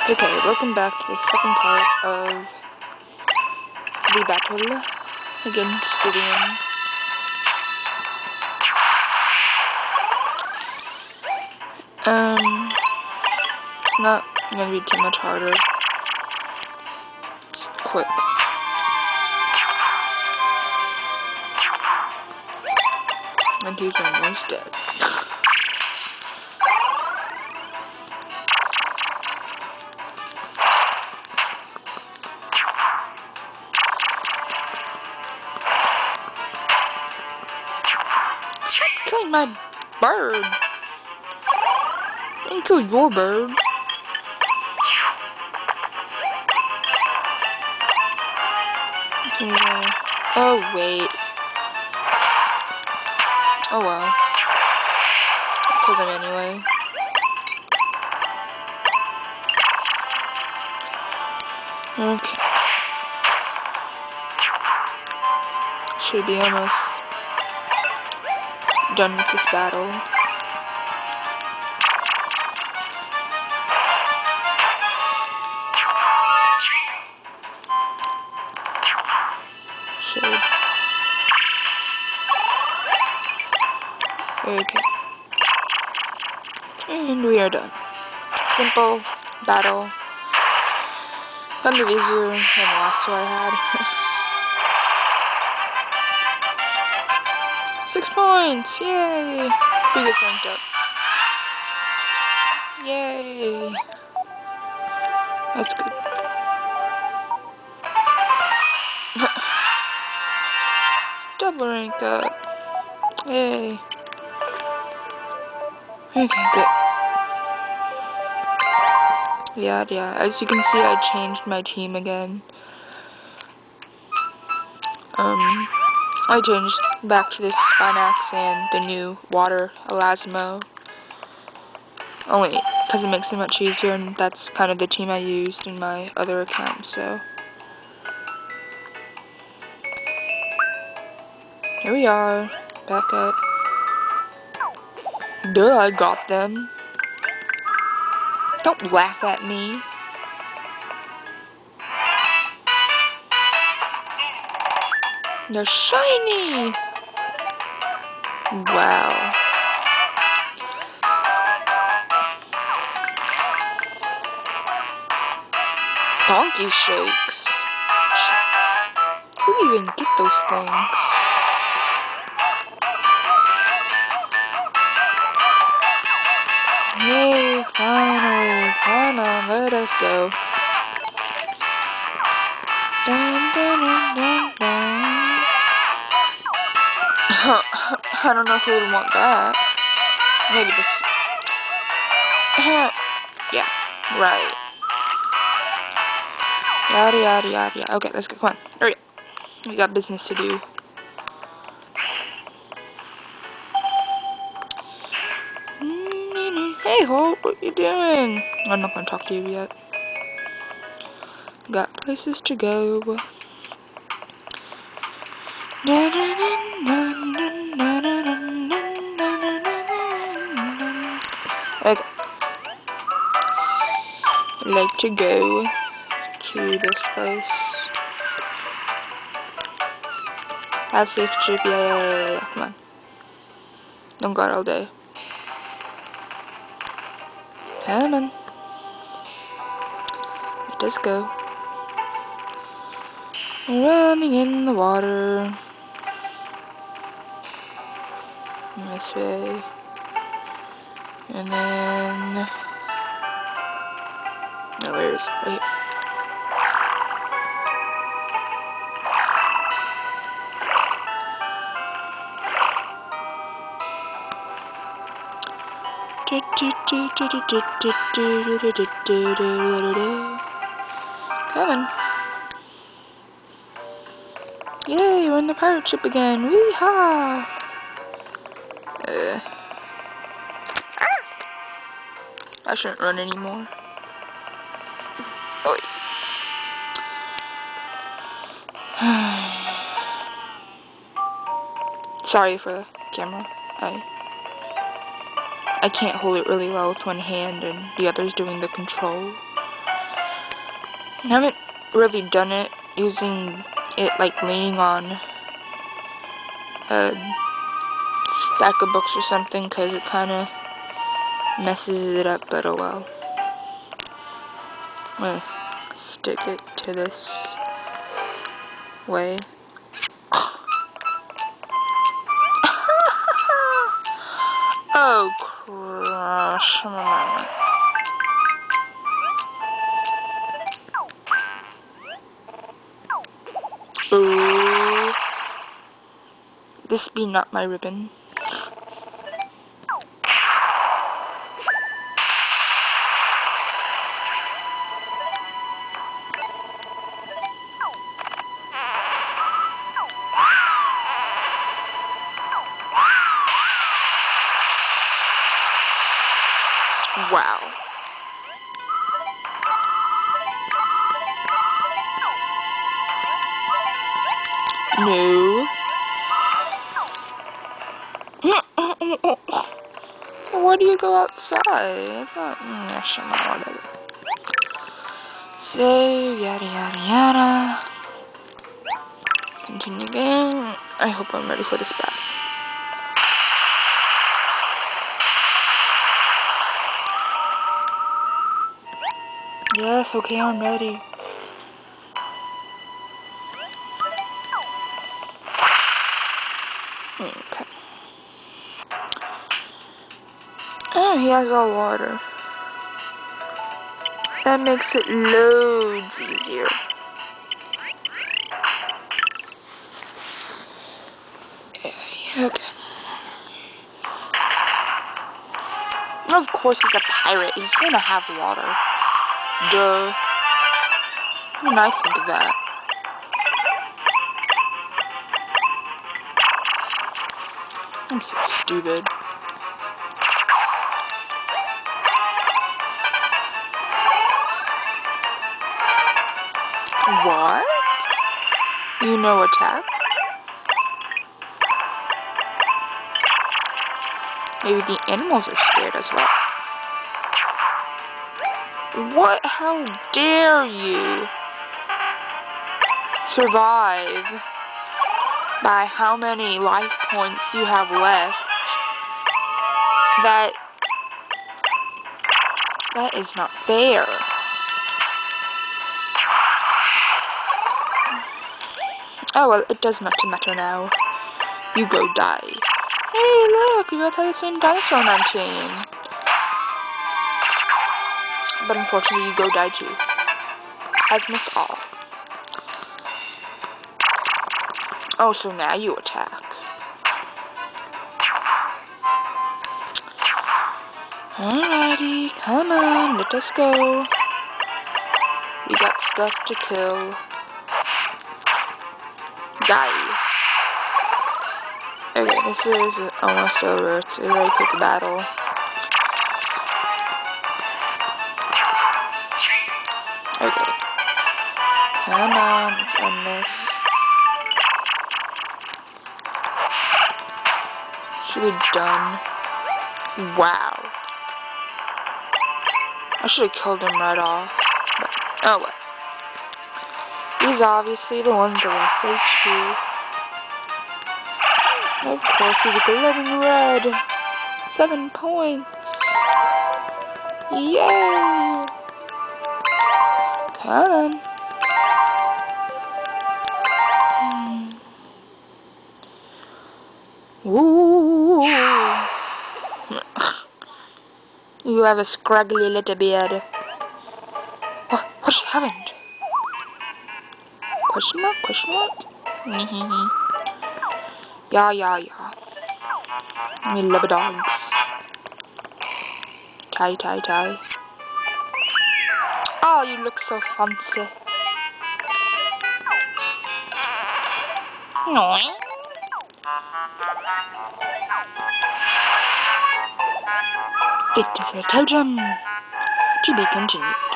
Okay, welcome back to the second part of the battle against Vivian. Not gonna be too much harder. Just quick. And he's almost dead. Killing my bird. I didn't kill your bird. Oh wait. Oh well. Killed him anyway. Okay. Should be almost done with this battle. Okay. And we are done. Simple battle. Kind of easier than the last two I had. 6 points! Yay! We get ranked up. Yay! That's good. Double rank up. Yay. Okay, good. Yeah, as you can see, I changed my team again. I changed back to this Spinax and the new Water Elasmo. Only because it makes it much easier, and that's kind of the team I used in my other account, so. Here we are, back at. Duh, I got them. Don't laugh at me. They're shiny! Wow. Donkey shakes. Who even get those things? Yay, finally, come on, let us go. Dun, dun, dun, dun, dun. I don't know who would want that. Maybe this. Yeah, right. Yada yada yada yada. Okay, let's go. Come on, hurry up. We got business to do. Hey Hope, what you doing? I'm not gonna talk to you yet. Got places to go. Okay. I'd like to go to this place. Have safe trip, yeah. Come on. Don't go out all day. Come on. Let us go. Running in the water. This way. And then... No, where is it? Right here. Come on. Yay, we're in the pirate ship again. Wee-haw! I shouldn't run anymore. Oh, sorry for the camera. I can't hold it really well with one hand and the other's doing the control. I haven't really done it using it like leaning on a stack of books or something, because it kind of messes it up, but oh well. I'm gonna stick it to this way. Oh, crush. Ooh. This be not my ribbon. Wow. No. Why do you go outside? It's not. Whatever. So, yada yada yada. Continue again. I hope I'm ready for this battle. Yes, okay, I'm ready. Okay. Oh, he has all water. That makes it loads easier. Okay. Of course he's a pirate. He's gonna have water. Duh. How did I think of that? I'm so stupid. What? You know attack? Maybe the animals are scared as well. What? How dare you survive by how many life points you have left? That is not fair. Oh well, it does not matter now. You go die. Hey look, we both have the same dinosaur on our team. But unfortunately you go die too. As must all. Oh, so now you attack. Alrighty, come on, let us go. We got stuff to kill. Die. Okay, this is almost over. It's a very quick battle. Okay. Come on, let's end this. Should be done. Wow. I should have killed him right off. But, oh well. He's obviously the one with the less HP. Of course, he's a glowing red. 7 points. Yay! Come on. Ooh. You have a scraggly little beard. What just happened? Question mark? Question mark? Yeah. We love dogs. Tie. Oh, you look so fancy. No. It is a totem. To be continued.